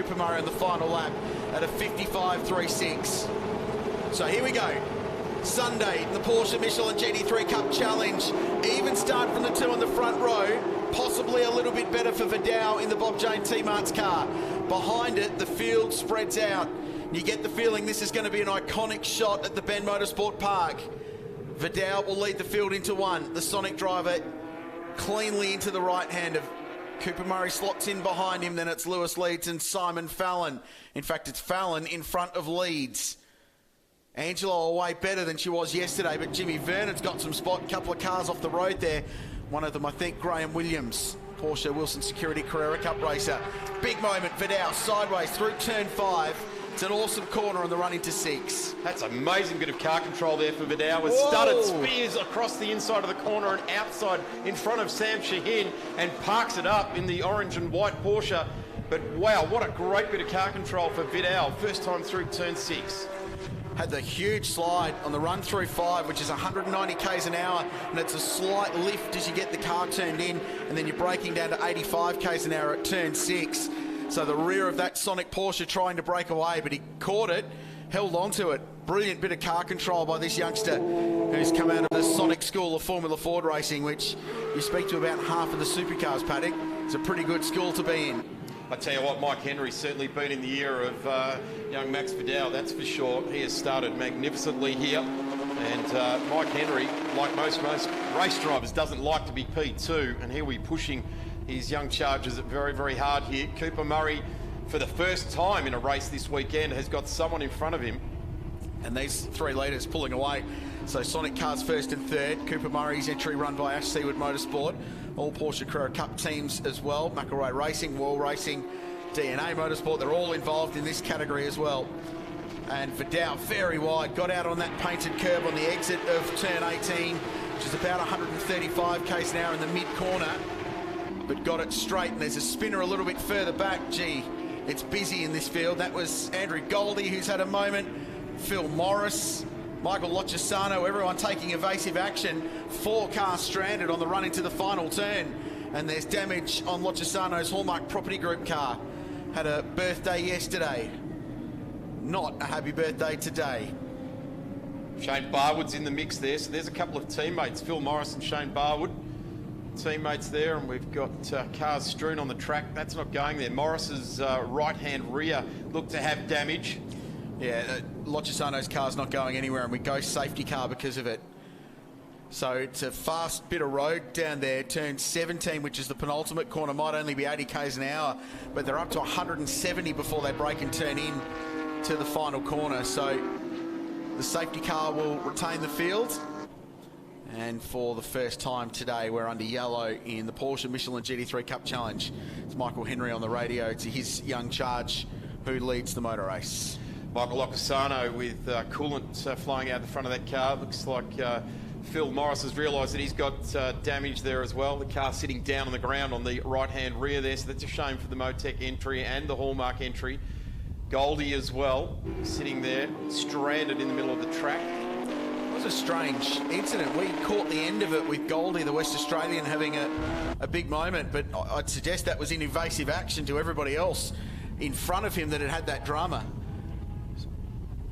Cooper Murray on the final lap at a 55.36. So here we go. Sunday, the Porsche Michelin GT3 Cup Challenge. Even start from the two on the front row. Possibly a little bit better for Vidal in the Bob Jane T-Mart's car. Behind it, the field spreads out. You get the feeling this is going to be an iconic shot at the Ben Motorsport Park. Vidal will lead the field into one. The Sonic driver cleanly into the right hand of Cooper Murray, slots in behind him. Then it's Lewis Leeds and Simon Fallon. In fact, it's Fallon in front of Leeds. Angela away better than she was yesterday, but Jimmy Vernon's got some spot. Couple of cars off the road there. One of them, I think, Graham Williams, Porsche Wilson Security Carrera Cup racer. Big moment, Vidal sideways through turn 5. It's an awesome corner on the run into 6. That's an amazing bit of car control there for Vidal, with studded spears across the inside of the corner and outside in front of Sam Shaheen, and parks it up in the orange and white Porsche. But wow, what a great bit of car control for Vidal. First time through turn 6. Had the huge slide on the run through 5, which is 190 k's an hour, and it's a slight lift as you get the car turned in, and then you're braking down to 85 k's an hour at turn 6. So the rear of that Sonic Porsche trying to break away, but he caught it, held onto it. Brilliant bit of car control by this youngster who's come out of the Sonic School of Formula Ford racing, which you speak to about half of the supercars, Paddock. It's a pretty good school to be in. I tell you what, Mike Henry's certainly been in the ear of young Max Vidal, that's for sure. He has started magnificently here. And Mike Henry, like most race drivers, doesn't like to be P2. And here we're pushing his young chargers very, very hard here. Cooper Murray, for the first time in a race this weekend, has got someone in front of him. And these 3 leaders pulling away. So Sonic cars first and third. Cooper Murray's entry run by Ash Seawood Motorsport. All Porsche Carrera Cup teams as well. McElroy Racing, World Racing, DNA Motorsport. They're all involved in this category as well. And Vidal very wide. Got out on that painted curb on the exit of turn 18, which is about 135 k's an hour in the mid-corner. But got it straight, and there's a spinner a little bit further back. Gee, it's busy in this field. That was Andrew Goldie, who's had a moment. Phil Morris, Michael Lochisano, everyone taking evasive action. 4 cars stranded on the run into the final turn. And there's damage on Lochisano's Hallmark Property Group car. Had a birthday yesterday. Not a happy birthday today. Shane Barwood's in the mix there, so there's a couple of teammates, Phil Morris and Shane Barwood. Teammates there, and we've got cars strewn on the track. That's not going there. Morris's right-hand rear looked to have damage. Yeah, Lochisano's car's not going anywhere, and we go safety car because of it. So it's a fast bit of road down there. Turn 17, which is the penultimate corner, might only be 80 k's an hour, but they're up to 170 before they break and turn in to the final corner. So the safety car will retain the field. And for the first time today, we're under yellow in the Porsche Michelin GT3 Cup Challenge. It's Michael Henry on the radio to his young charge who leads the motor race. Michael Lochisano with coolant flying out the front of that car. Looks like Phil Morris has realised that he's got damage there as well. The car sitting down on the ground on the right-hand rear there, so that's a shame for the Motec entry and the Hallmark entry. Goldie as well, sitting there, stranded in the middle of the track. It was a strange incident. We caught the end of it with Goldie, the West Australian, having a big moment, but I'd suggest that was in evasive action to everybody else in front of him that had that drama.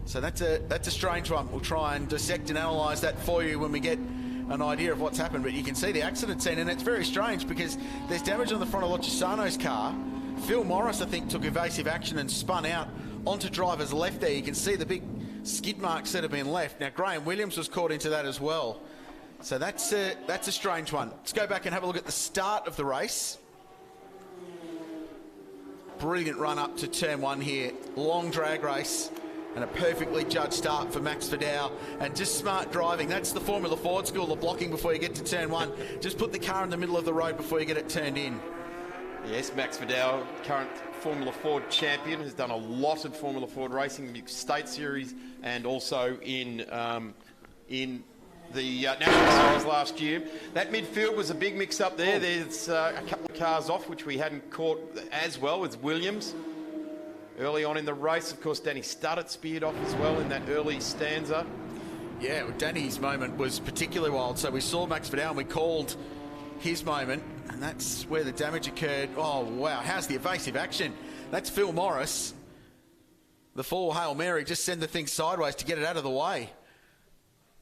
So that's a strange one. We'll try and dissect and analyse that for you when we get an idea of what's happened. But you can see the accident scene, and it's very strange because there's damage on the front of Lochisano's car. Phil Morris, I think, took evasive action and spun out onto driver's left there. You can see the big skid marks that have been left. Now, Graham Williams was caught into that as well. So that's a strange one. Let's go back and have a look at the start of the race. Brilliant run up to turn 1 here. Long drag race. And a perfectly judged start for Max Vidal. And just smart driving. That's the Formula Ford school, the blocking before you get to turn 1. Just put the car in the middle of the road before you get it turned in. Yes, Max Vidal, current Formula Ford champion, has done a lot of Formula Ford racing, the State Series, and also in the National Series last year. That midfield was a big mix-up there. There's a couple of cars off, which we hadn't caught as well, as Williams. Early on in the race, of course, Danny Studdert speared off as well in that early stanza. Yeah, well, Danny's moment was particularly wild. So we saw Max Vidal and we called his moment, and that's where the damage occurred. Oh, wow, how's the evasive action? That's Phil Morris. The full Hail Mary, just send the thing sideways to get it out of the way.